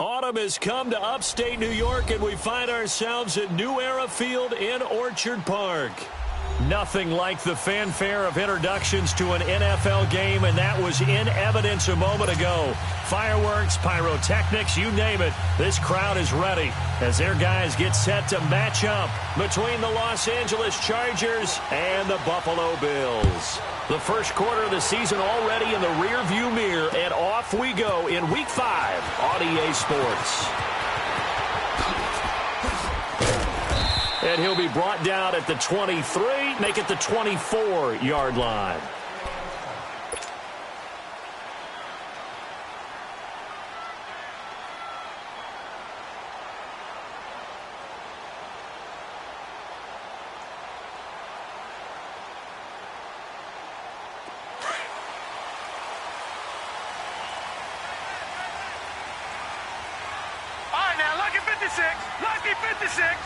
Autumn has come to upstate New York, and we find ourselves at New Era Field in Orchard Park. Nothing like the fanfare of introductions to an NFL game, and that was in evidence a moment ago. Fireworks, pyrotechnics, you name it. This crowd is ready as their guys get set to match up between the Los Angeles Chargers and the Buffalo Bills. The first quarter of the season already in the rearview mirror, and off we go in Week 5 on EA Sports. And he'll be brought down at the 23, make it the 24-yard line. All right, now, lucky 56, lucky 56.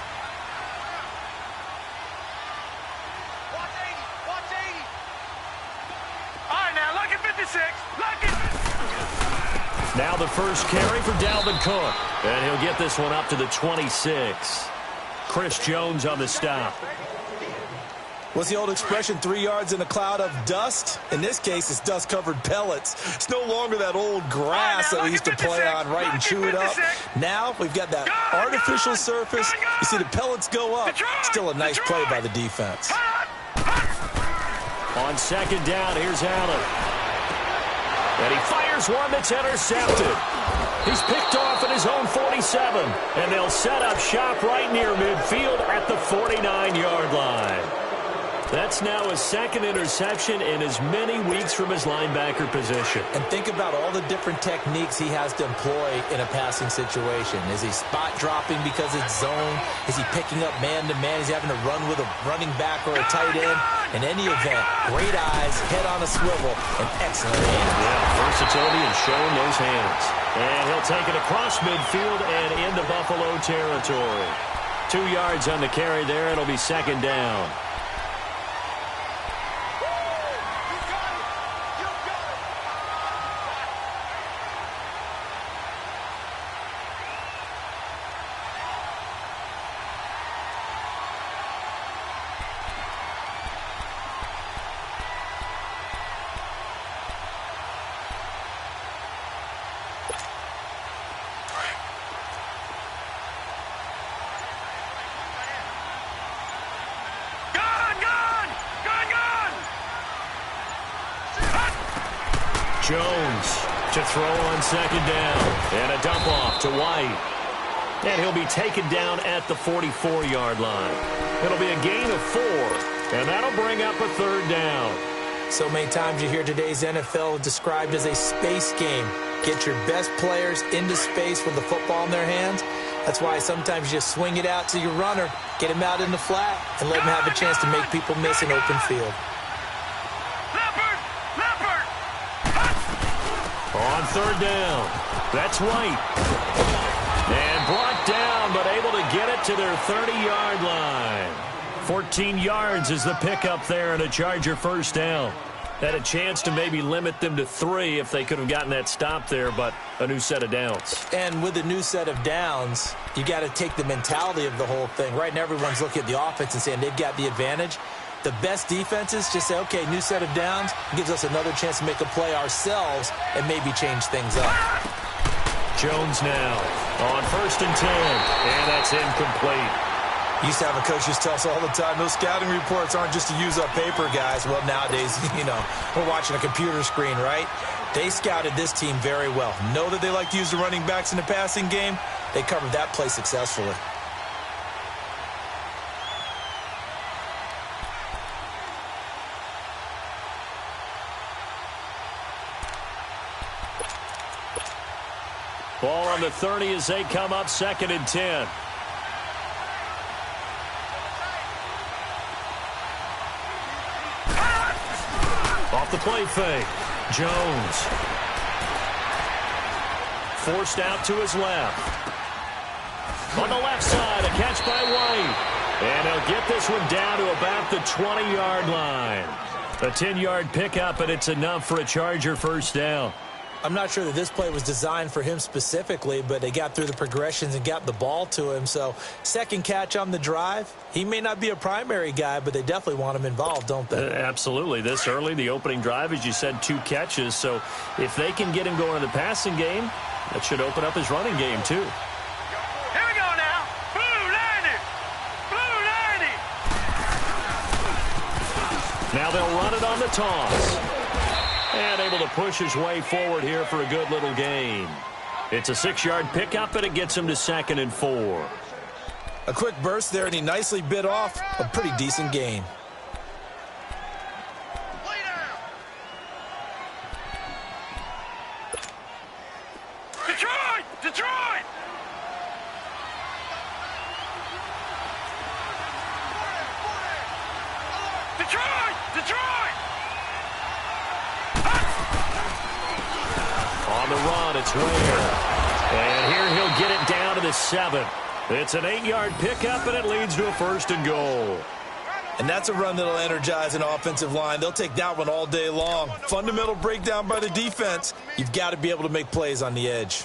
Now the first carry for Dalvin Cook. And he'll get this one up to the 26. Chris Jones on the stop. What's the old expression, 3 yards in a cloud of dust? In this case, it's dust-covered pellets. It's no longer that old grass that we used to play on, right, and chew it up. Now we've got that artificial surface. You see the pellets go up. Still a nice play by the defense. On second down, here's Allen. And he fires one that's intercepted. He's picked off at his own 47. And they'll set up shop right near midfield at the 49-yard line. That's now his second interception in as many weeks from his linebacker position. And think about all the different techniques he has to employ in a passing situation. Is he spot dropping because it's zone? Is he picking up man-to-man? Is he having to run with a running back or a tight end? In any event, great eyes, head on a swivel, and excellent hands. Yeah, versatility and showing those hands. And he'll take it across midfield and into Buffalo territory. 2 yards on the carry there. It'll be second down. Jones to throw on second down. And a dump off to White. And he'll be taken down at the 44-yard line. It'll be a gain of 4. And that'll bring up a third down. So many times you hear today's NFL described as a space game. Get your best players into space with the football in their hands. That's why sometimes you just swing it out to your runner, get him out in the flat, and let him have a chance to make people miss an open field. On third down, that's White. And brought down, but able to get it to their 30-yard line. 14 yards is the pickup there and a Charger first down. Had a chance to maybe limit them to 3 if they could have gotten that stop there, but a new set of downs. And with a new set of downs, you got to take the mentality of the whole thing. Right now, everyone's looking at the offense and saying they've got the advantage. The best defenses just say, okay, new set of downs, gives us another chance to make a play ourselves and maybe change things up. Jones now on 1st and 10, and that's incomplete. Used to have a coach just tell us all the time, those scouting reports aren't just to use up paper, guys. Well, nowadays, we're watching a computer screen, right? They scouted this team very well. Know that they like to use the running backs in the passing game. They covered that play successfully. Ball on the 30 as they come up 2nd and 10. Off the play fake. Jones. Forced out to his left. On the left side, a catch by White. And he'll get this one down to about the 20-yard line. A 10-yard pickup, and it's enough for a Charger first down. I'm not sure that this play was designed for him specifically, but they got through the progressions and got the ball to him. So second catch on the drive. He may not be a primary guy, but they definitely want him involved, don't they? Absolutely. This early, the opening drive, as you said, 2 catches. So if they can get him going in the passing game, that should open up his running game too. Here we go now. Blue 90. Blue 90. Now they'll run it on the toss. And able to push his way forward here for a good little gain. It's a 6-yard pickup, and it gets him to 2nd and 4. A quick burst there, and he nicely bit off a pretty decent gain. Detroit! Detroit! Detroit! Detroit! On the run, it's Ware. And here he'll get it down to the 7. It's an 8-yard pickup, and it leads to a 1st and goal. And that's a run that'll energize an offensive line. They'll take that one all day long. Fundamental breakdown by the defense. You've got to be able to make plays on the edge.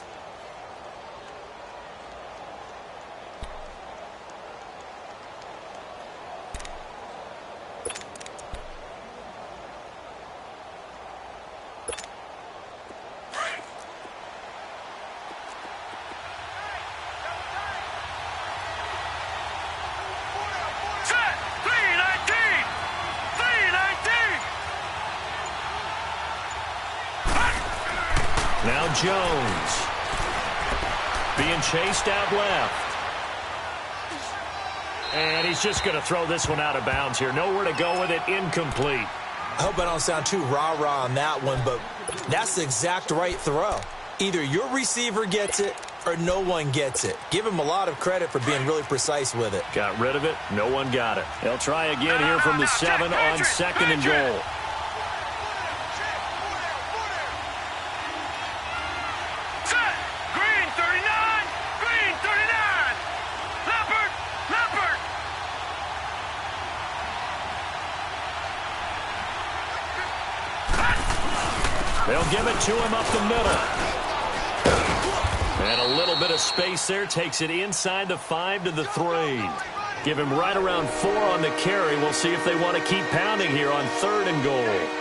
Now Jones being chased out left. And he's just going to throw this one out of bounds here. Nowhere to go with it. Incomplete. I hope I don't sound too rah-rah on that one, but that's the exact right throw. Either your receiver gets it or no one gets it. Give him a lot of credit for being really precise with it. Got rid of it. No one got it. They'll try again here from the 7 on 2nd and goal. They'll give it to him up the middle. And a little bit of space there. Takes it inside the 5 to the 3. Give him right around 4 on the carry. We'll see if they want to keep pounding here on 3rd and goal.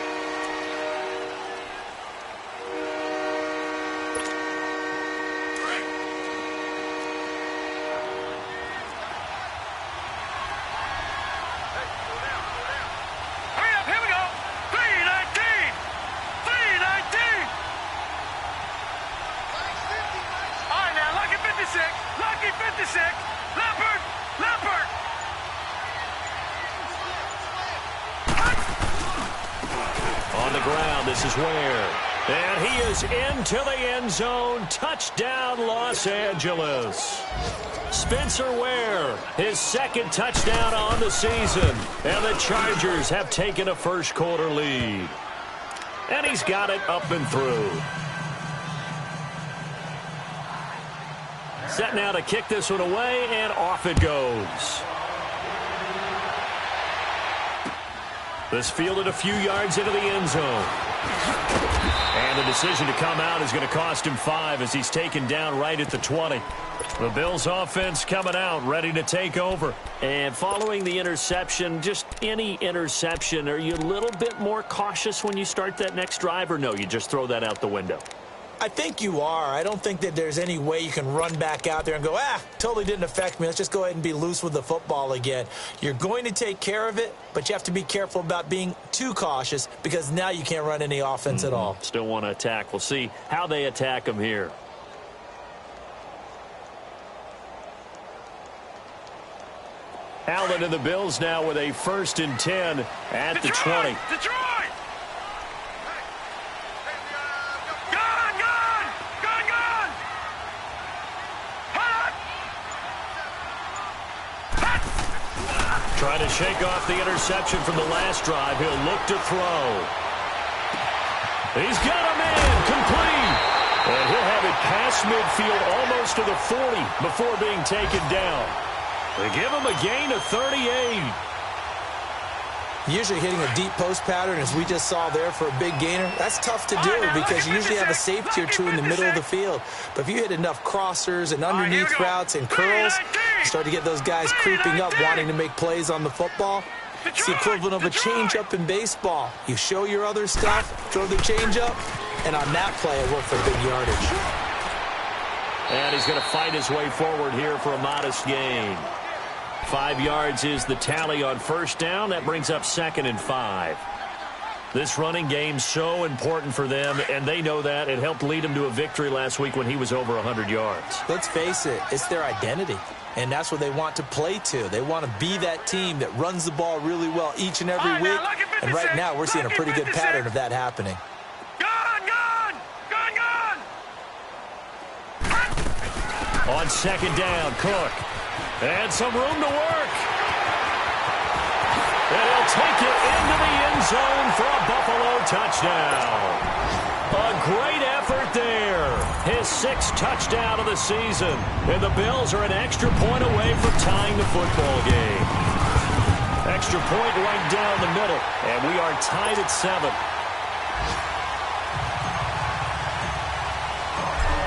On the ground, this is Ware. And he is into the end zone. Touchdown, Los Angeles. Spencer Ware, his 2nd touchdown on the season. And the Chargers have taken a first-quarter lead. And he's got it up and through. Set now to kick this one away, and off it goes. This fielded a few yards into the end zone. And the decision to come out is going to cost him 5 as he's taken down right at the 20. The Bills offense coming out, ready to take over. And following the interception, just any interception, are you a little bit more cautious when you start that next drive, or no, you just throw that out the window? I think you are. I don't think that there's any way you can run back out there and go, totally didn't affect me. Let's just go ahead and be loose with the football again. You're going to take care of it, but you have to be careful about being too cautious because now you can't run any offense at all. Still want to attack. We'll see how they attack him here. Allen and the Bills now with a 1st and 10 at the 20. Detroit! Trying to shake off the interception from the last drive. He'll look to throw. He's got him in. Complete. And he'll have it past midfield almost to the 40 before being taken down. They give him a gain of 38. Usually hitting a deep post pattern, as we just saw there for a big gainer, that's tough to do because you usually have a safety or two in the middle of the field. But if you hit enough crossers and underneath routes and curls, you start to get those guys creeping up, wanting to make plays on the football. It's the equivalent of a changeup in baseball. You show your other stuff, throw the changeup, and on that play, it worked for big yardage. And he's going to fight his way forward here for a modest gain. 5 yards is the tally on first down. That brings up 2nd and 5. This running game's so important for them, and they know that. It helped lead them to a victory last week when he was over 100 yards. Let's face it, it's their identity, and that's what they want to play to. They want to be that team that runs the ball really well each and every week, and right now we're seeing a pretty good pattern of that happening. On 2nd down, Cook. And some room to work. And he'll take it into the end zone for a Buffalo touchdown. A great effort there. His 6th touchdown of the season. And the Bills are an extra point away from tying the football game. Extra point right down the middle. And we are tied at 7.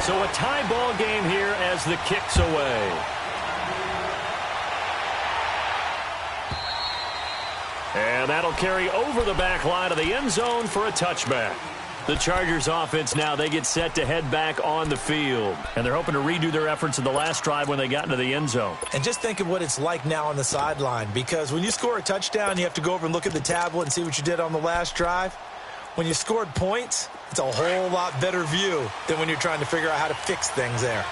So a tie ball game here as the kick's away. And that'll carry over the back line of the end zone for a touchback. The Chargers offense now, they get set to head back on the field. And they're hoping to redo their efforts in the last drive when they got into the end zone. And just think of what it's like now on the sideline, because when you score a touchdown, you have to go over and look at the tablet and see what you did on the last drive. When you scored points, it's a whole lot better view than when you're trying to figure out how to fix things there.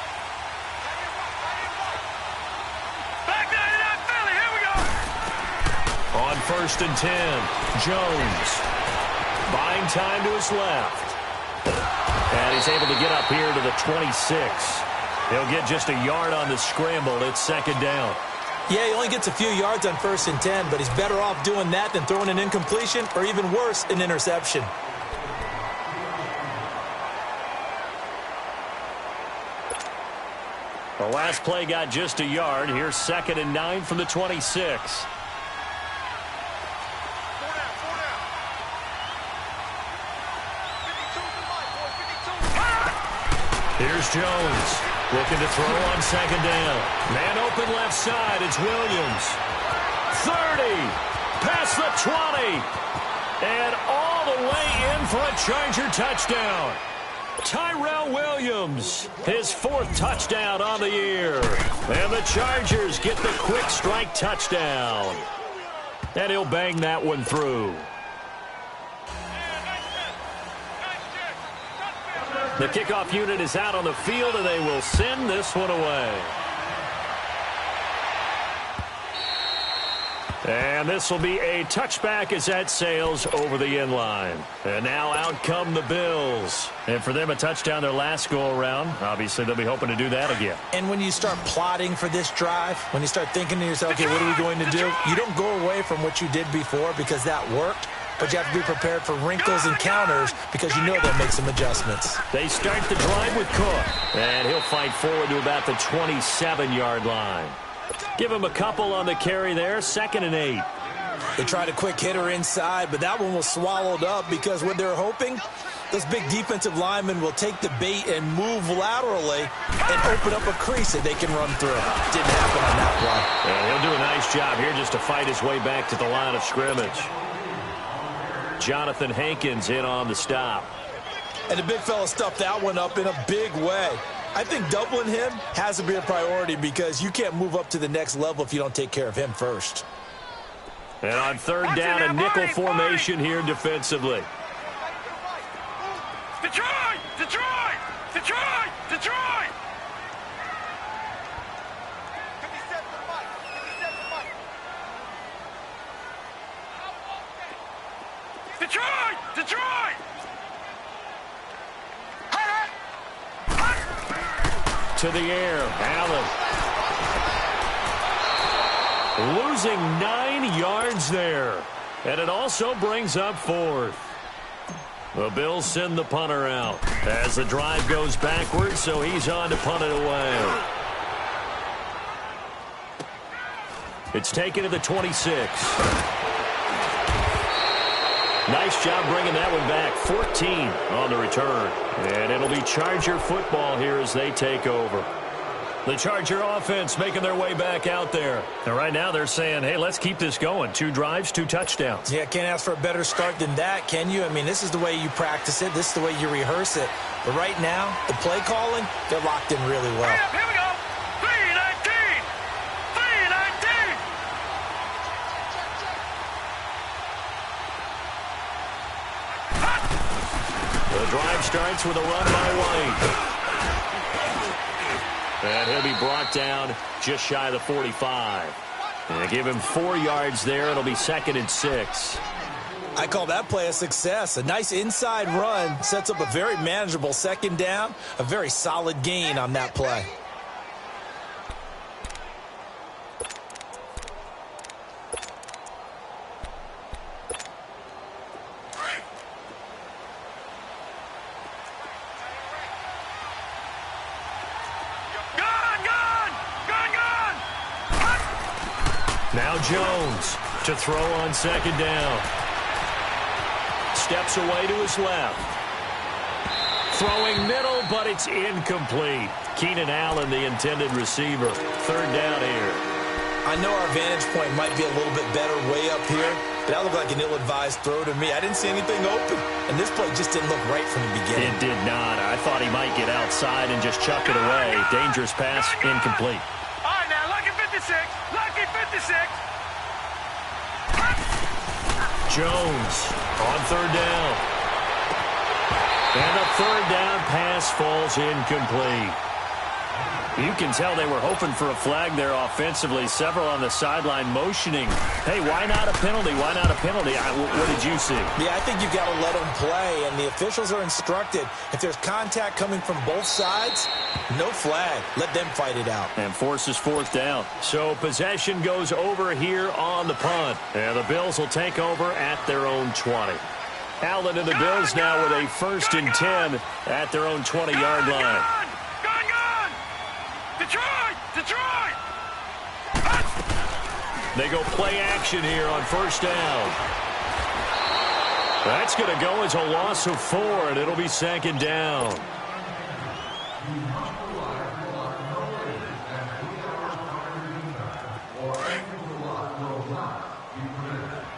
On 1st and 10, Jones buying time to his left. And he's able to get up here to the 26. He'll get just a yard on the scramble. It's 2nd down. Yeah, he only gets a few yards on 1st and 10, but he's better off doing that than throwing an incompletion or even worse, an interception. The last play got just a yard. Here's 2nd and 9 from the 26. Here's Jones, looking to throw on 2nd down. Man open left side, it's Williams. 30, past the 20, and all the way in for a Charger touchdown. Tyrell Williams, his 4th touchdown on the year. And the Chargers get the quick strike touchdown. And he'll bang that one through. The kickoff unit is out on the field, and they will send this one away. And this will be a touchback as that sails over the end line. And now out come the Bills. And for them, a touchdown their last go-around. Obviously, they'll be hoping to do that again. And when you start plotting for this drive, when you start thinking to yourself, okay, what are we going to do? You don't go away from what you did before because that worked. But you have to be prepared for wrinkles and counters because you know they'll make some adjustments. They start the drive with Cook. And he'll fight forward to about the 27-yard line. Give him a couple on the carry there. 2nd and 8. They tried a quick hitter inside, but that one was swallowed up because what they're hoping, those big defensive linemen will take the bait and move laterally and open up a crease that they can run through. Didn't happen on that play. And he'll do a nice job here just to fight his way back to the line of scrimmage. Jonathan Hankins in on the stop. And the big fella stuffed that one up in a big way. I think doubling him has to be a priority because you can't move up to the next level if you don't take care of him first. And on 3rd down, a nickel formation here defensively. Detroit! Detroit! Detroit! Detroit! Detroit! Detroit! To the air, Allen. Losing 9 yards there. And it also brings up 4th. The Bills send the punter out as the drive goes backwards, so he's on to punt it away. It's taken to the 26. nice job bringing that one back. 14 on the return. And it'll be Charger football here as they take over. The Charger offense making their way back out there. And right now they're saying, hey, let's keep this going. 2 drives, 2 touchdowns. Yeah, can't ask for a better start than that, can you? I mean, this is the way you practice it. This is the way you rehearse it. But right now, the play calling, they're locked in really well. Here we go. 3-19. 3-19. The drive starts with a run by White. And he'll be brought down just shy of the 45. And they give him 4 yards there. It'll be 2nd and 6. I call that play a success. A nice inside run sets up a very manageable 2nd down. A very solid gain on that play. Now Jones to throw on 2nd down. Steps away to his left. Throwing middle, but it's incomplete. Keenan Allen, the intended receiver. 3rd down here. I know our vantage point might be a little bit better way up here, but that looked like an ill-advised throw to me. I didn't see anything open, and this play just didn't look right from the beginning. It did not. I thought he might get outside and just chuck it away. Dangerous pass, incomplete. All right, now, lucky 56. Lucky 56. Jones on 3rd down. And a 3rd down pass falls incomplete. You can tell they were hoping for a flag there offensively. Several on the sideline motioning. Hey, why not a penalty? Why not a penalty? What did you see? Yeah, I think you've got to let them play, and the officials are instructed. If there's contact coming from both sides, no flag. Let them fight it out. And forces 4th down. So possession goes over here on the punt. And the Bills will take over at their own 20. Allen and the Bills now with a 1st and 10 at their own 20-yard line. Detroit! They go play action here on 1st down. That's going to go as a loss of 4, and it'll be 2nd down.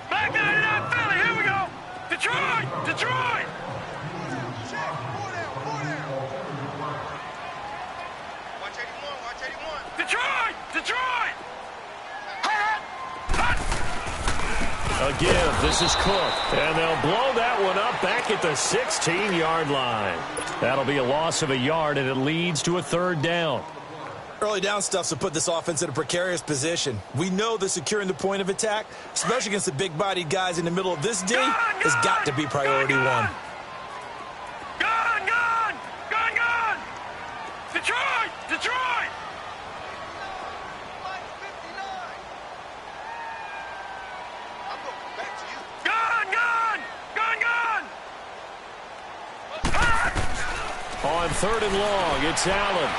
Back 99 Philly, here we go. Detroit! Detroit! Again, this is Cook. And they'll blow that one up back at the 16-yard line. That'll be a loss of a yard, and it leads to a 3rd down. Early down stuff's to put this offense in a precarious position. We know that securing the point of attack, especially against the big-bodied guys in the middle of this D, has got to be priority 1. Gun! Detroit! On 3rd and long, it's Allen.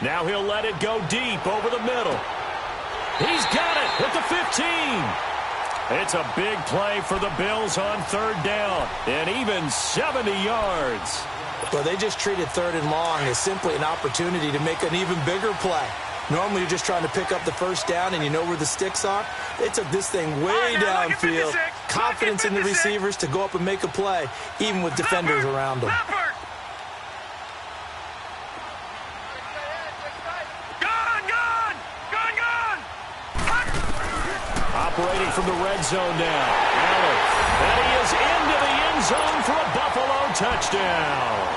Now he'll let it go deep over the middle. He's got it at the 15. It's a big play for the Bills on 3rd down, and even 70 yards. Well, they just treated 3rd and long as simply an opportunity to make an even bigger play. Normally, you're just trying to pick up the 1st down, and you know where the sticks are. They took this thing way downfield. Confidence in the receivers to go up and make a play, even with defenders around them. Operating from the red zone now. Allen. And he is into the end zone for a Buffalo touchdown.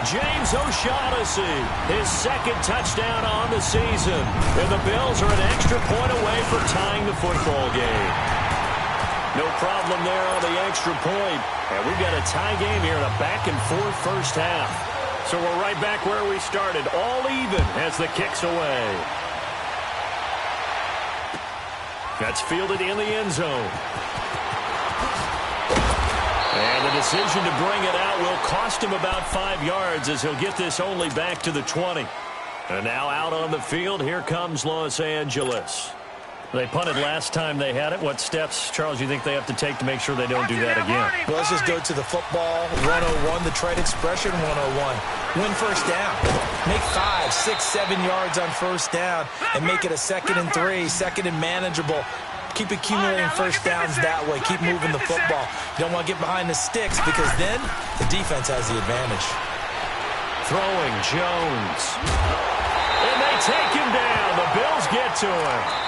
James O'Shaughnessy, his 2nd touchdown on the season. And the Bills are an extra point away from tying the football game. No problem there on the extra point. And we've got a tie game here in a back-and-forth 1st half. So we're right back where we started, all even as the kick's away. That's fielded in the end zone. And the decision to bring it out will cost him about 5 yards as he'll get this only back to the 20. And now out on the field, here comes Los Angeles. They punted last time they had it. What steps, Charles, you think they have to take to make sure they don't do that again? Well, let's just go to the football 101, the trade expression 101. Win first down. Make 5, 6, 7 yards on first down and make it a 2nd and 3, 2nd and manageable. Keep accumulating first downs that way. Keep moving the football. You don't want to get behind the sticks because then the defense has the advantage. Throwing Jones. And they take him down. The Bills get to him.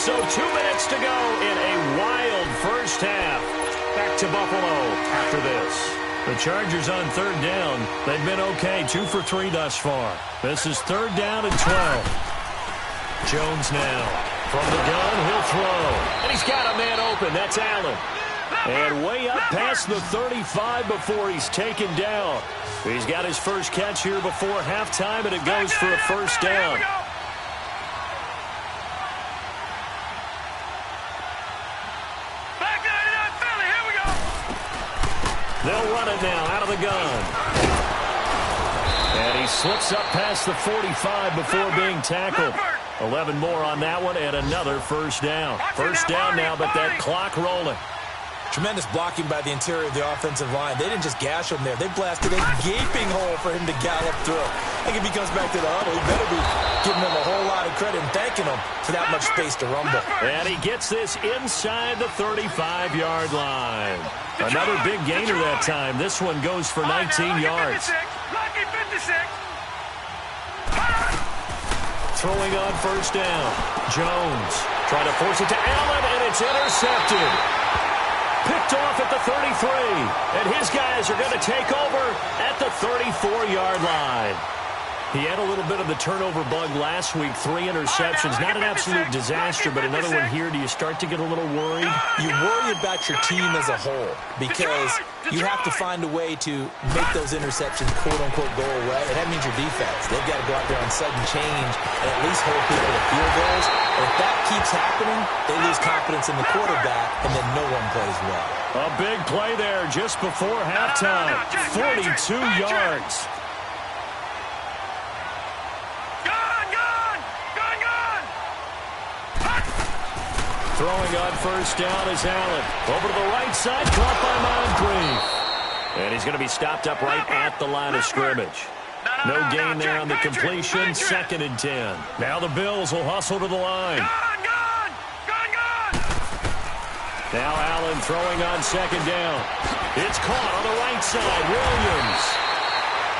So 2 minutes to go in a wild first half. Back to Buffalo after this. The Chargers on 3rd down. They've been okay, 2 for 3 thus far. This is 3rd down and 12. Jones now. From the gun, he'll throw. And he's got a man open. That's Allen. And way up past the 35 before he's taken down. He's got his first catch here before halftime, and it goes for a first down. They'll run it now out of the gun. And he slips up past the 45 before being tackled. 11 more on that one and another first down. First down now, but that clock rolling. Tremendous blocking by the interior of the offensive line. They didn't just gash him there. They blasted a gaping hole for him to gallop through. I think if he comes back to the huddle, he better be giving them a whole lot of credit and thanking them for that much space to rumble. And he gets this inside the 35-yard line. Another big gainer that time. This one goes for 19 yards. Throwing on first down. Jones trying to force it to Allen, and it's intercepted. Picked off at the 33, and his guys are going to take over at the 34-yard line. He had a little bit of the turnover bug last week, 3 interceptions. Not an absolute disaster, but another one here. Do you start to get a little worried? You worry about your team as a whole because you have to find a way to make those interceptions, quote-unquote, go away, and that means your defense. They've got to go out there on sudden change and at least hold people to field goals. And if that keeps happening, they lose confidence in the quarterback, and then no one plays well. A big play there just before halftime. 42 yards. Throwing on first down is Allen. Over to the right side, caught by Moncrief. And he's going to be stopped up right at the line of scrimmage. No gain there on the completion, 2nd and 10. Now the Bills will hustle to the line. Now Allen throwing on 2nd down. It's caught on the right side, Williams.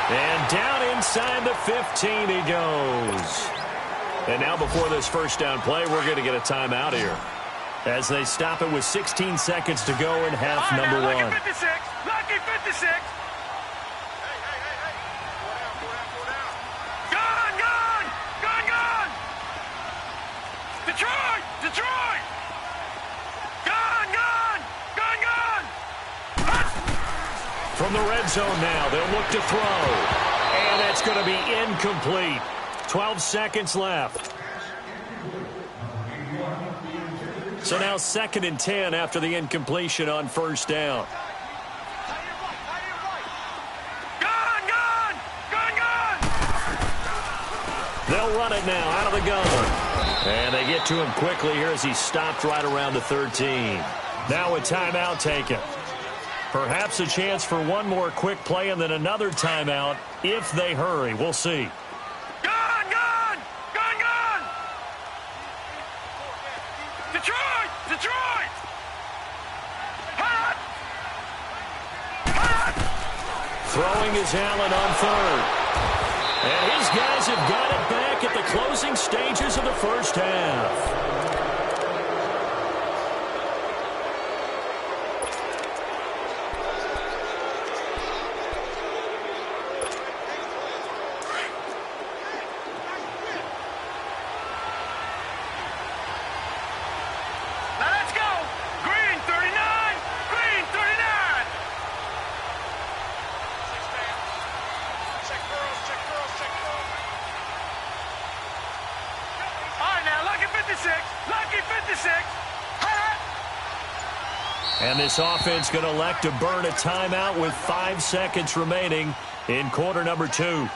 And down inside the 15 he goes. And now before this first down play, we're going to get a timeout here, as they stop it with 16 seconds to go in half number 1. Lucky 56. Lucky 56. Gone, gone, gone, gone. Detroit, Detroit. Gone, gone, gone, gone. From the red zone now, they'll look to throw. And that's going to be incomplete. 12 seconds left. So now 2nd and 10 after the incompletion on first down. Gone, gone, gone, gone. They'll run it now out of the gun. And they get to him quickly here as he stopped right around the 13. Now a timeout taken. Perhaps a chance for one more quick play and then another timeout if they hurry. We'll see. Gone, gone, gone, gone. Detroit, Detroit. Hot. Hot. Throwing is Allen on 3rd. And his guys have got it back at the closing stages of the first half. And this offense going to elect to burn a timeout with 5 seconds remaining in quarter number 2.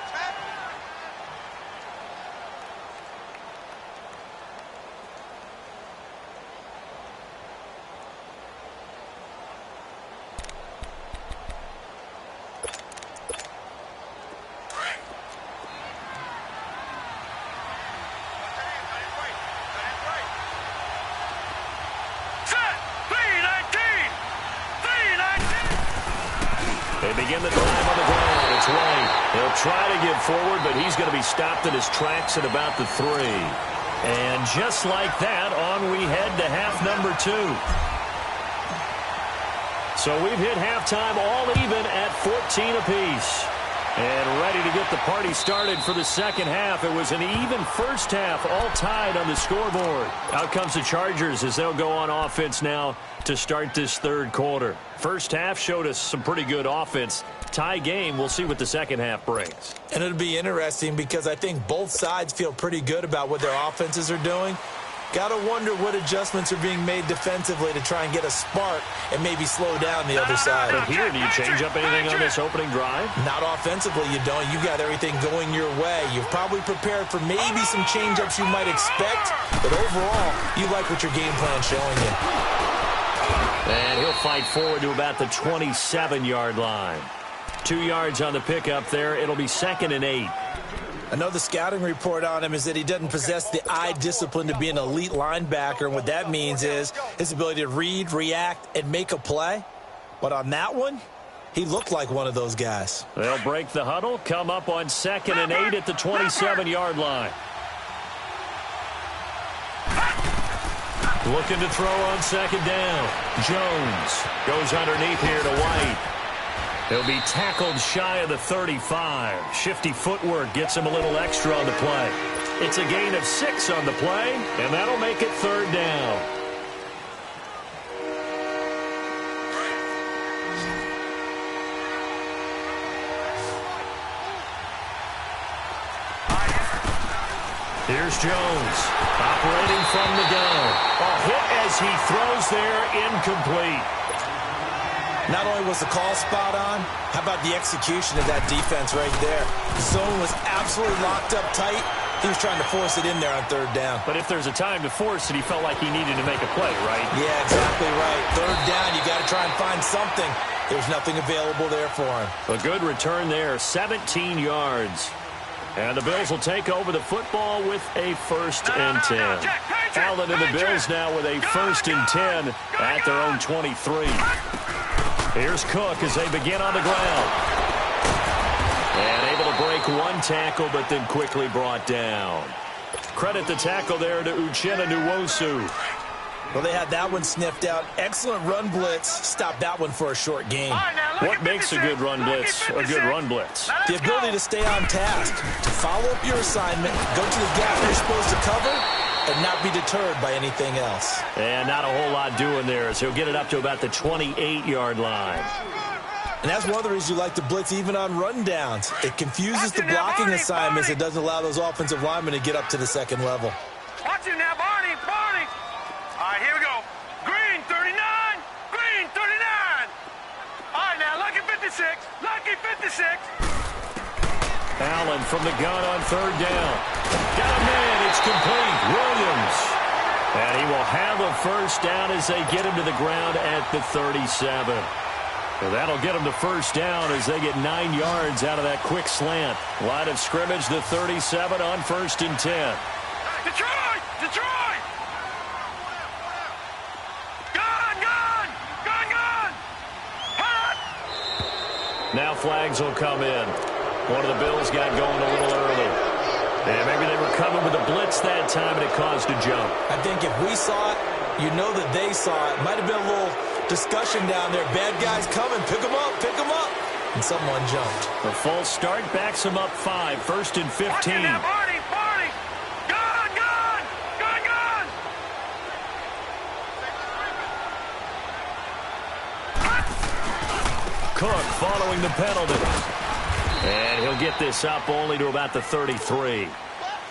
They begin the drive on the ground. It's White. He'll try to get forward, but he's going to be stopped in his tracks at about the 3. And just like that, on we head to half number 2. So we've hit halftime all even at 14 apiece. And ready to get the party started for the second half. It was an even first half, all tied on the scoreboard. Out comes the Chargers as they'll go on offense now to start this third quarter. First half showed us some pretty good offense. Tie game, we'll see what the second half brings. And it'll be interesting because I think both sides feel pretty good about what their offenses are doing. Got to wonder what adjustments are being made defensively to try and get a spark and maybe slow down the other side. But here, do you change up anything on this opening drive? Not offensively, you don't. You got everything going your way. You've probably prepared for maybe some change-ups you might expect, but overall, you like what your game plan's showing you. And he'll fight forward to about the 27-yard line. 2 yards on the pickup there. It'll be 2nd and 8. I know the scouting report on him is that he doesn't possess the eye discipline to be an elite linebacker, and what that means is his ability to read, react, and make a play. But on that one, he looked like one of those guys. They'll break the huddle, come up on 2nd and 8 at the 27-yard line. Looking to throw on 2nd down. Jones goes underneath here to White. He'll be tackled shy of the 35. Shifty footwork gets him a little extra on the play. It's a gain of 6 on the play, and that'll make it 3rd down. Here's Jones, operating from the gun. A hit as he throws there, incomplete. Not only was the call spot on, how about the execution of that defense right there? The zone was absolutely locked up tight. He was trying to force it in there on 3rd down. But if there's a time to force it, he felt like he needed to make a play, right? Yeah, exactly right. 3rd down, you got to try and find something. There's nothing available there for him. A good return there, 17 yards. And the Bills will take over the football with a 1st and 10. Allen and the Bills now with a 1st and 10 at their own 23. Here's Cook as they begin on the ground. And able to break one tackle, but then quickly brought down. Credit the tackle there to Uchenna Nwosu. Well, they had that one sniffed out. Excellent run blitz. Stopped that one for a short gain. What makes a good run blitz a good run blitz? The ability to stay on task, to follow up your assignment, go to the gap you're supposed to cover, and not be deterred by anything else. And not a whole lot doing there, so he'll get it up to about the 28-yard line. And that's one of the reasons you like to blitz even on rundowns. It confuses the blocking assignments. It doesn't allow those offensive linemen to get up to the second level. Watch it now, Barney. All right, here we go. Green, 39. Green, 39. All right, now, lucky 56. Lucky 56. Allen from the gun on 3rd down. Got a man. It's complete. Williams. And he will have a 1st down as they get him to the ground at the 37. And that'll get them to 1st down as they get 9 yards out of that quick slant. Line of scrimmage, the 37 on 1st and 10. Detroit! Detroit! Gun! Hot! Now flags will come in. One of the Bills got going a little early. And maybe they were coming with a blitz that time, and it caused a jump. I think if we saw it, you know that they saw it. Might have been a little discussion down there. Bad guys coming. Pick them up. Pick them up. And someone jumped. The false start backs them up 5. 1st and 15. Now, Barney! Gun! Cook following the penalty. And he'll get this up only to about the 33.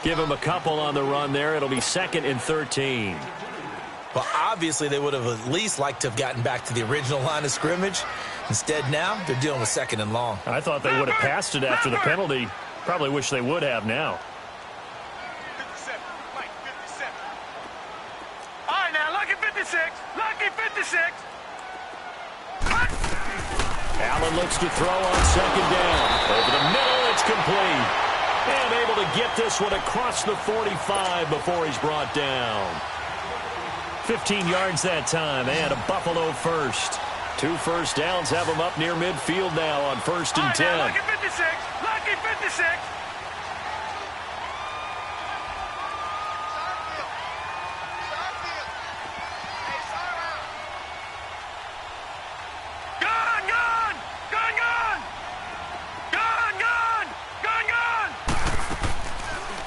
Give him a couple on the run there. It'll be 2nd and 13. Well, obviously they would have at least liked to have gotten back to the original line of scrimmage. Instead now, they're dealing with 2nd and long. I thought they would have passed it after the penalty. Probably wish they would have now. 57, Mike, 57. All right, now, lucky 56. Lucky 56. Allen looks to throw on 2nd down. Over the middle, it's complete. And able to get this one across the 45 before he's brought down. 15 yards that time, and a Buffalo first. 2 first downs have them up near midfield now on 1st and 10. Lucky 56. Lucky 56.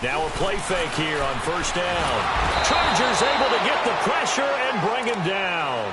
Now a play fake here on 1st down. Chargers able to get the pressure and bring him down.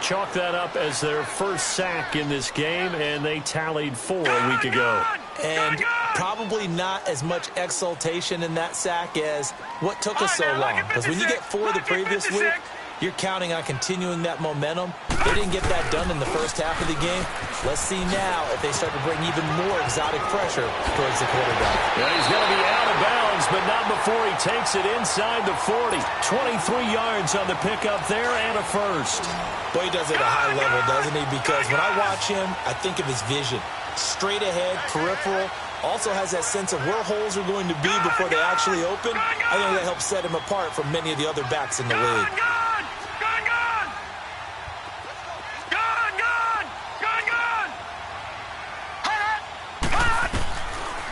Chalk that up as their first sack in this game, and they tallied 4 a week ago. And probably not as much exultation in that sack as what took us so long. Because when you get 4 the previous week, you're counting on continuing that momentum. They didn't get that done in the first half of the game. Let's see now if they start to bring even more exotic pressure towards the quarterback. Yeah, he's going to be out of bounds, but not before he takes it inside the 40. 23 yards on the pickup there and a first. Boy, he does it at a high level, doesn't he? Because when I watch him, I think of his vision. Straight ahead, peripheral. Also has that sense of where holes are going to be before they actually open. I think that helps set him apart from many of the other backs in the league.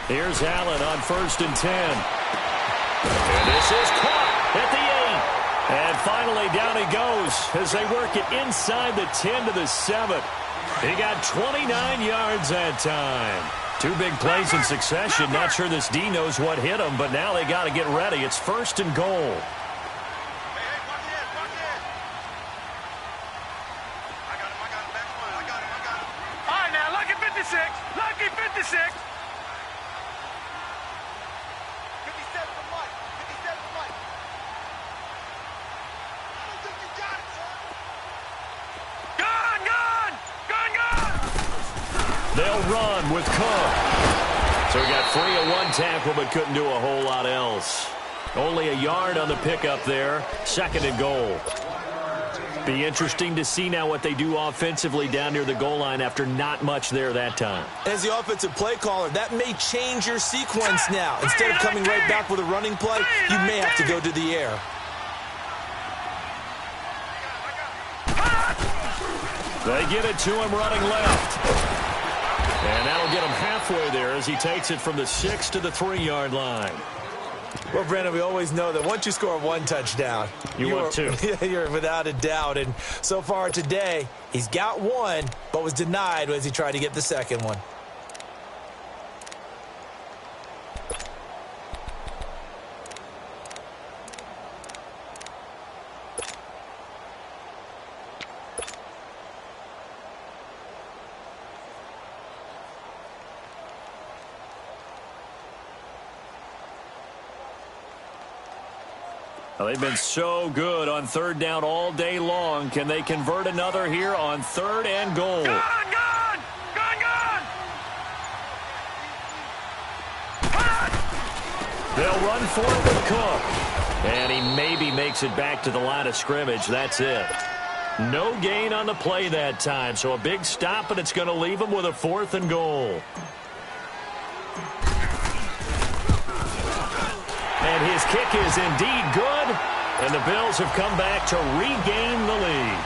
Here's Allen on 1st and 10. And this is caught at the 8. And finally down he goes as they work it inside the 10 to the 7. He got 29 yards that time. 2 big plays in succession. Not sure this D knows what hit him, but now they got to get ready. It's 1st and goal. All right, now, lucky 56. Lucky 56. They'll run with Cook. So he got free of 1 tackle but couldn't do a whole lot else. Only a yard on the pickup there. 2nd and goal. Be interesting to see now what they do offensively down near the goal line after not much there that time. As the offensive play caller, that may change your sequence now. Instead of coming right back with a running play, you may have to go to the air. They get it to him running left. And that'll get him halfway there as he takes it from the 6 to the 3-yard line. Well, Brandon, we always know that once you score 1 touchdown, want 2. You're without a doubt. And so far today, he's got 1, but was denied as he tried to get the 2nd one. Well, they've been so good on 3rd down all day long. Can they convert another here on 3rd and goal? Gone! They'll run for it with Cook. And he maybe makes it back to the line of scrimmage. That's it. No gain on the play that time. So a big stop, and it's going to leave him with a 4th and goal. And his kick is indeed good, and the Bills have come back to regain the lead.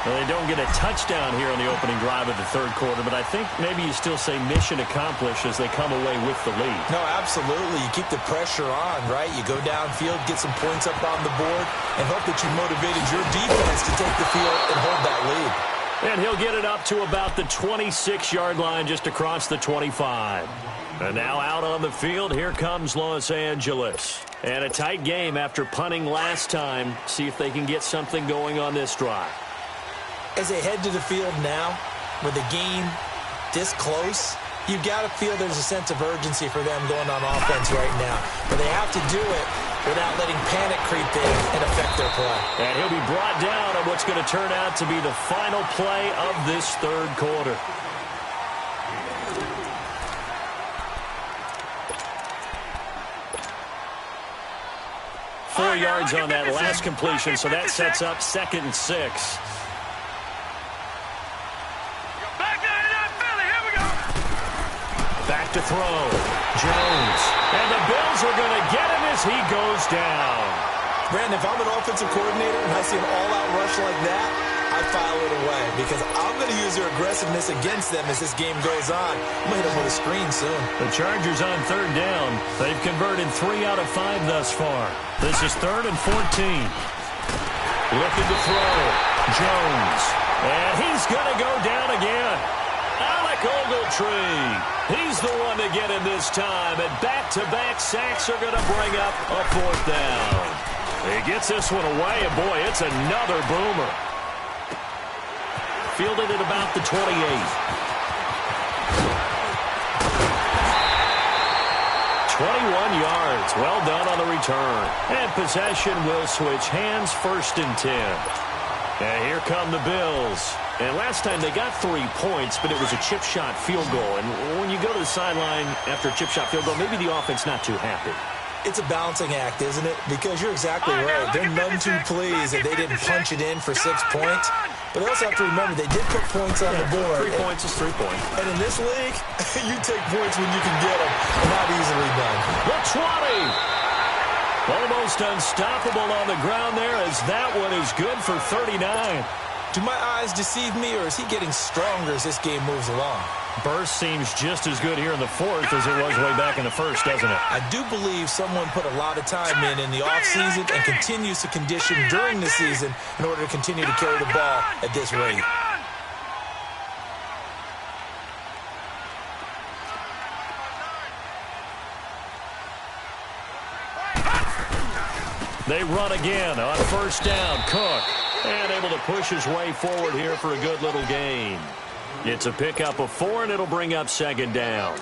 Well, they don't get a touchdown here on the opening drive of the 3rd quarter, but I think maybe you still say mission accomplished as they come away with the lead. No, absolutely. You keep the pressure on, right? You go downfield, get some points up on the board, and hope that you motivated your defense to take the field and hold that lead. And he'll get it up to about the 26-yard line just across the 25. And now out on the field, here comes Los Angeles. And a tight game after punting last time. See if they can get something going on this drive. As they head to the field now, with the game this close, you've got to feel there's a sense of urgency for them going on offense right now. But they have to do it without letting panic creep in and affect their play. And he'll be brought down on what's going to turn out to be the final play of this third quarter. Four yards on that last completion, so that sets up 2nd and 6. Back to throw. Jones. And the Bills are going to get him as he goes down. Brandon, if I'm an offensive coordinator and I see an all-out rush like that, I file it away because I'm going to use their aggressiveness against them as this game goes on. I'm going to hit them with a screen soon. The Chargers on 3rd down. They've converted 3 out of 5 thus far. This is 3rd and 14. Looking to throw. Jones. And he's going to go down again. Alec Ogletree. He's the one to get him this time. And back-to-back sacks are going to bring up a 4th down. He gets this one away, and boy, it's another boomer. Fielded at about the 28. 21 yards. Well done on the return. And possession will switch hands, 1st and 10. And here come the Bills. And last time they got 3 points, but it was a chip shot field goal. And when you go to the sideline after a chip shot field goal, maybe the offense not too happy. It's a balancing act, isn't it? Because you're exactly right. They're none too pleased that they didn't punch it in for 6 points. But they also have to remember they did put points on the board. 3 points is 3 points. And in this league, you take points when you can get them. Not easily done. The 20. Almost unstoppable on the ground there as that one is good for 39. Do my eyes deceive me, or is he getting stronger as this game moves along? Burst seems just as good here in the 4th as it was way back in the 1st, doesn't it? I do believe someone put a lot of time in the offseason and continues to condition during the season in order to continue to carry the ball at this rate. They run again on 1st down. Cook. And able to push his way forward here for a good little gain. It's a pickup of 4, and it'll bring up 2nd down.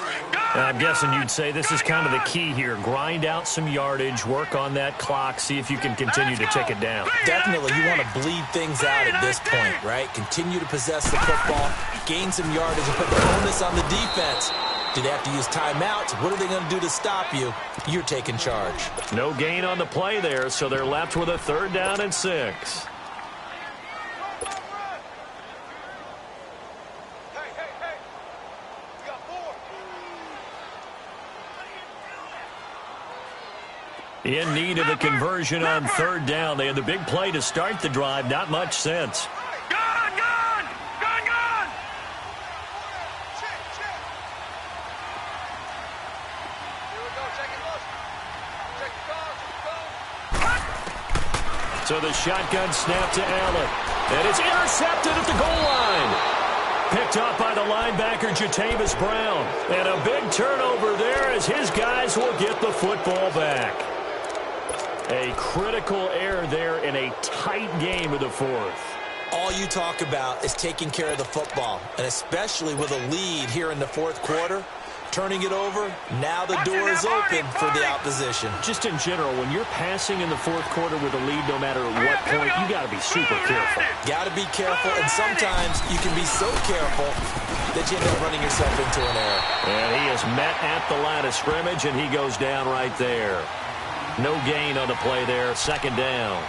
And I'm guessing you'd say this is kind of the key here. Grind out some yardage, work on that clock, see if you can continue to tick it down. Definitely, you want to bleed things out at this point, right? Continue to possess the football, gain some yardage, and put the onus on the defense. Do they have to use timeouts? What are they going to do to stop you? You're taking charge. No gain on the play there, so they're left with a 3rd down and 6. In need of a conversion on 3rd down. They had the big play to start the drive. Not much sense. Gone! So the shotgun snap to Allen. And it's intercepted at the goal line. Picked up by the linebacker, Jatavis Brown. And a big turnover there as his guys will get the football back. A critical error there in a tight game of the 4th. All you talk about is taking care of the football, and especially with a lead here in the 4th quarter. Turning it over, now the door is open for the opposition. Just in general, when you're passing in the 4th quarter with a lead, no matter what point, you got to be super careful. Got to be careful, and sometimes you can be so careful that you end up running yourself into an error. And he is met at the line of scrimmage, and he goes down right there. No gain on the play there, 2nd down.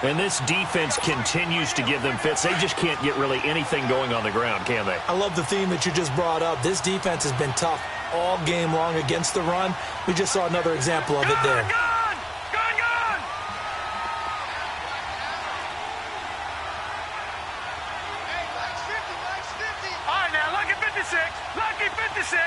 And this defense continues to give them fits. They just can't get really anything going on the ground, can they? I love the theme that you just brought up. This defense has been tough all game long against the run. We just saw another example of it there. Gone! All right, now, lucky 56. Lucky 56.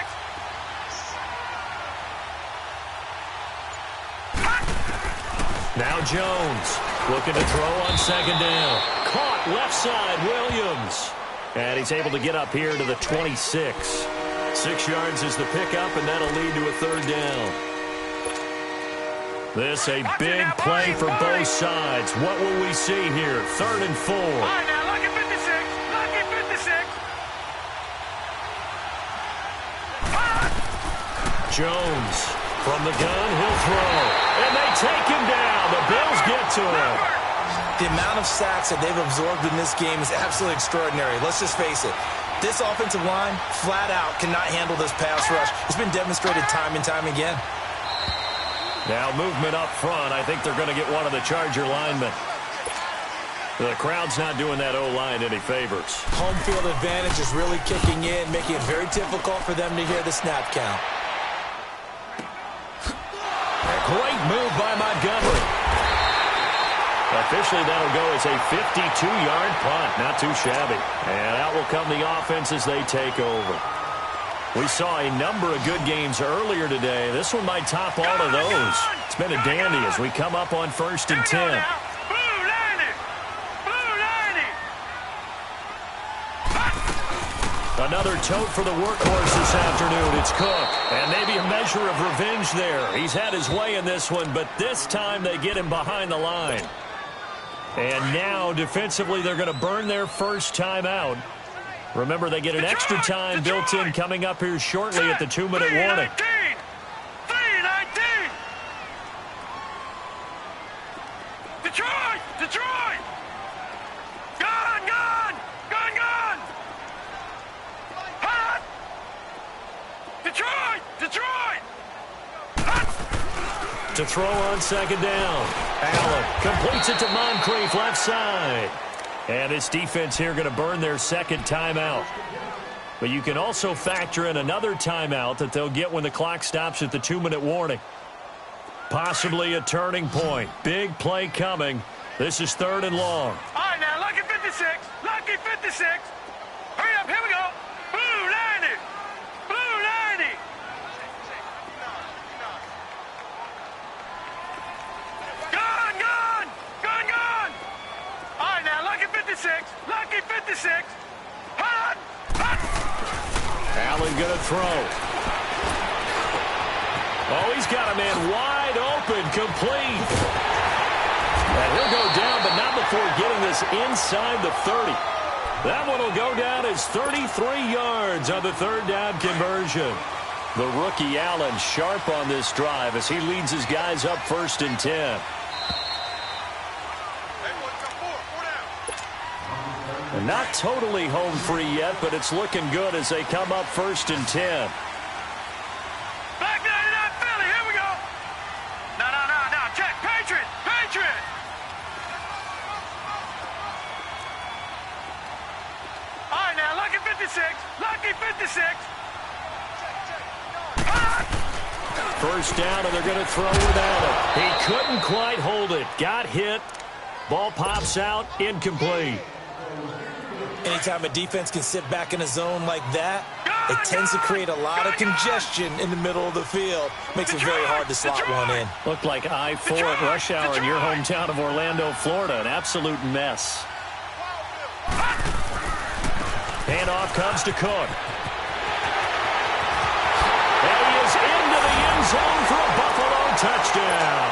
Now Jones looking to throw on 2nd down. Caught left side, Williams. And he's able to get up here to the 26. 6 yards is the pickup, and that'll lead to a 3rd down. This a big play for both sides. What will we see here? 3rd and 4. All right, now, lucky 56. Lucky 56. Jones From the gun, he'll throw. And they take him down. The Bills get to him. The amount of sacks that they've absorbed in this game is absolutely extraordinary. Let's just face it. This offensive line, flat out, cannot handle this pass rush. It's been demonstrated time and time again. Now movement up front. I think they're going to get one of the Charger linemen. The crowd's not doing that O-line any favors. Home field advantage is really kicking in, making it very difficult for them to hear the snap count. Great move by Montgomery. Officially, that'll go as a 52-yard punt. Not too shabby. And out will come the offense as they take over. We saw a number of good games earlier today. This one might top all of those. It's been a dandy as we come up on 1st and 10. Another tote for the workhorse this afternoon. It's Cook. And maybe a measure of revenge there. He's had his way in this one, but this time they get him behind the line. And now, defensively, they're going to burn their first time out. Remember, they get an extra time built in coming up here shortly at the 2-minute warning. 3-19. Detroit! Detroit! Gun! Gun! Gun! Gun! Hot! Detroit! Detroit! Hot! To throw on 2nd down. Allen completes it to Moncrief left side. And this defense here going to burn their 2nd timeout. But you can also factor in another timeout that they'll get when the clock stops at the 2-minute warning. Possibly a turning point. Big play coming. This is 3rd and long. All right, now, lucky 56. Lucky 56. Hurry up, here we go. Blue 90. Blue 90. Gun, gun. Gun, gun. All right, now, lucky 56. Lucky 56. Hot. Hot. Allen going to throw. Oh, he's got a man wide open, complete. And he'll go down, but not before getting this inside the 30. That one will go down as 33 yards on the 3rd down conversion. The rookie Allen sharp on this drive as he leads his guys up 1st and 10. And not totally home free yet, but it's looking good as they come up 1st and 10. Back 99 Philly, here we go. No, check. Patriot. All right, now, lucky 56. Lucky 56. Hot. 1st down, and they're going to throw without it. He couldn't quite hold it. Got hit. Ball pops out. Incomplete. Anytime a defense can sit back in a zone like that, it tends to create a lot of congestion in the middle of the field. Makes it very hard to slot one in. Looked like I-4 at rush hour in your hometown of Orlando, Florida. An absolute mess. Handoff comes to Cook. And he is into the end zone for a Buffalo touchdown.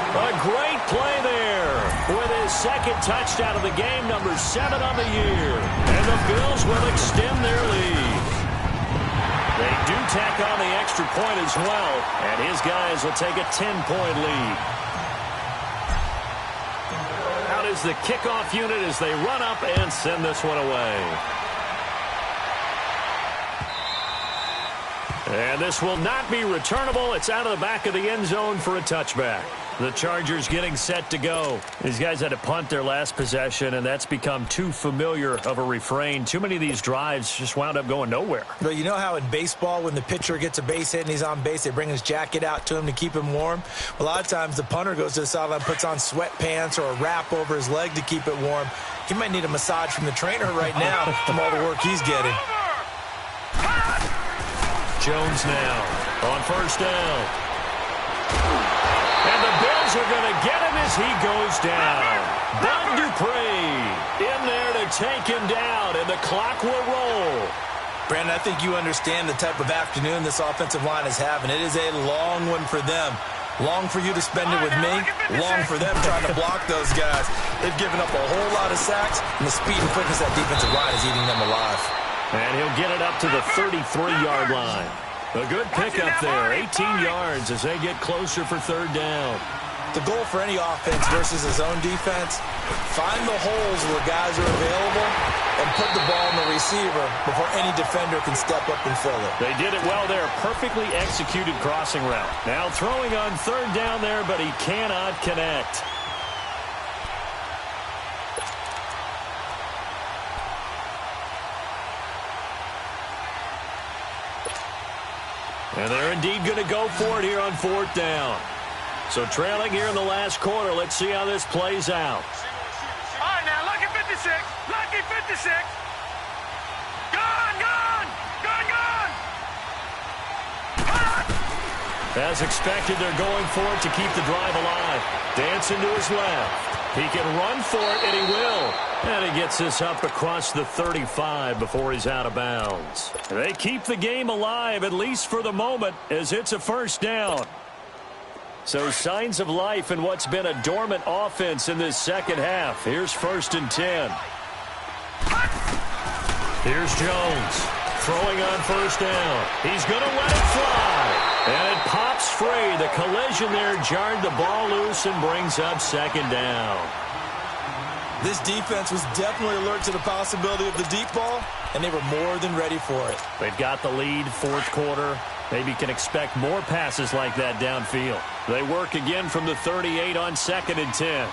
A great play there with his 2nd touchdown of the game, number 7 on the year. And the Bills will extend their lead. They do tack on the extra point as well, and his guys will take a 10-point lead. Out is the kickoff unit as they run up and send this one away. And this will not be returnable. It's out of the back of the end zone for a touchback. The Chargers getting set to go. These guys had to punt their last possession, and that's become too familiar of a refrain. Too many of these drives just wound up going nowhere. But you know how in baseball, when the pitcher gets a base hit and he's on base, they bring his jacket out to him to keep him warm? A lot of times the punter goes to the sideline, puts on sweatpants or a wrap over his leg to keep it warm. He might need a massage from the trainer right now from all the work he's getting. Jones now on 1st down. And the Bills are going to get him as he goes down. Bud Dupree in there to take him down, and the clock will roll. Brandon, I think you understand the type of afternoon this offensive line is having. It is a long one for them. Long for you to spend it with me. Long for them trying to block those guys. They've given up a whole lot of sacks, and the speed and quickness of that defensive line is eating them alive. And he'll get it up to the 33-yard line. A good pickup there, 18 yards as they get closer for third down. The goal for any offense versus his own defense, find the holes where guys are available and put the ball in the receiver before any defender can step up and fill it. They did it well there. Perfectly executed crossing route. Now throwing on third down there, but he cannot connect. And they're indeed going to go for it here on fourth down. So trailing here in the last quarter. Let's see how this plays out. All right, now, lucky 56. Lucky 56. Gone, gone, gone, gone. As expected, they're going for it to keep the drive alive. Dancing to his left. He can run for it, and he will. And he gets this up across the 35 before he's out of bounds. They keep the game alive, at least for the moment, as it's a first down. So signs of life in what's been a dormant offense in this second half. Here's 1st and 10. Here's Jones throwing on first down. He's going to let it fly. And it pops free. The collision there jarred the ball loose and brings up second down. This defense was definitely alert to the possibility of the deep ball, and they were more than ready for it. They've got the lead, fourth quarter. Maybe can expect more passes like that downfield. They work again from the 38 on 2nd and 10.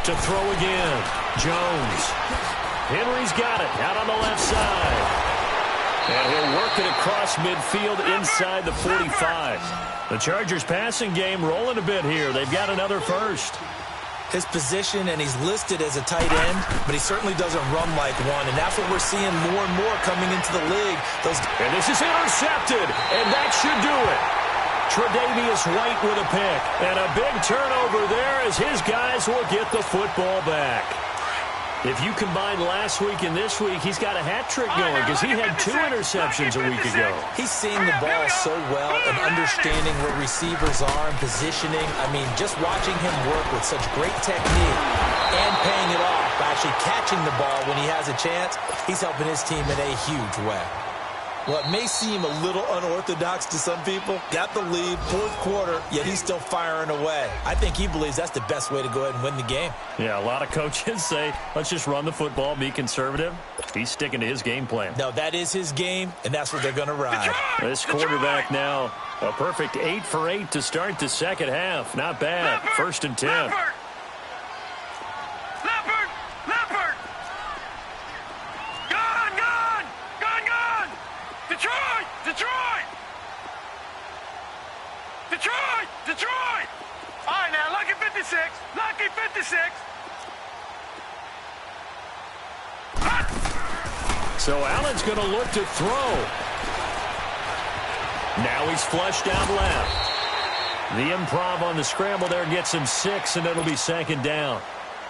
To throw again. Jones. Henry's got it out on the left side. And he'll work it across midfield inside the 45. The Chargers passing game rolling a bit here. They've got another first. His position, and he's listed as a tight end, but he certainly doesn't run like one, and that's what we're seeing more and more coming into the league. And this is intercepted, and that should do it. Tre'Davious White with a pick, and a big turnover there as his guys will get the football back. If you combine last week and this week, he's got a hat trick going because he had 2 interceptions a week ago. He's seeing the ball so well and understanding where receivers are and positioning. I mean, just watching him work with such great technique and paying it off by actually catching the ball when he has a chance, he's helping his team in a huge way. What may seem a little unorthodox to some people, got the lead, fourth quarter, yet he's still firing away. I think he believes that's the best way to go ahead and win the game. Yeah, a lot of coaches say, let's just run the football, be conservative. He's sticking to his game plan. No, that is his game, and that's what they're going to ride. This quarterback now, a perfect 8 for 8 to start the second half. Not bad. 1st and 10. Detroit! All right, now, lucky 56. Lucky 56. So Allen's going to look to throw. Now he's flushed out left. The improv on the scramble there gets him 6, and it'll be 2nd down.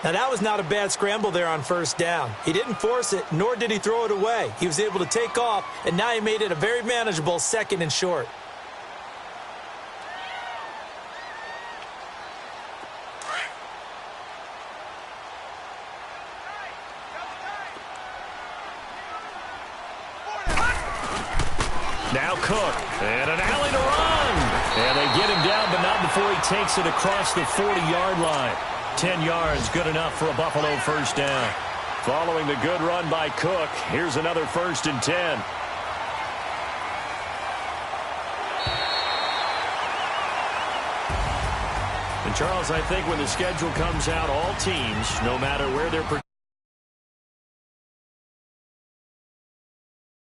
Now, that was not a bad scramble there on first down. He didn't force it, nor did he throw it away. He was able to take off, and now he made it a very manageable 2nd and short. Now Cook, and an alley to run. And they get him down, but not before he takes it across the 40-yard line. 10 yards, good enough for a Buffalo first down. Following the good run by Cook, here's another 1st and 10. And Charles, I think when the schedule comes out, all teams, no matter where they're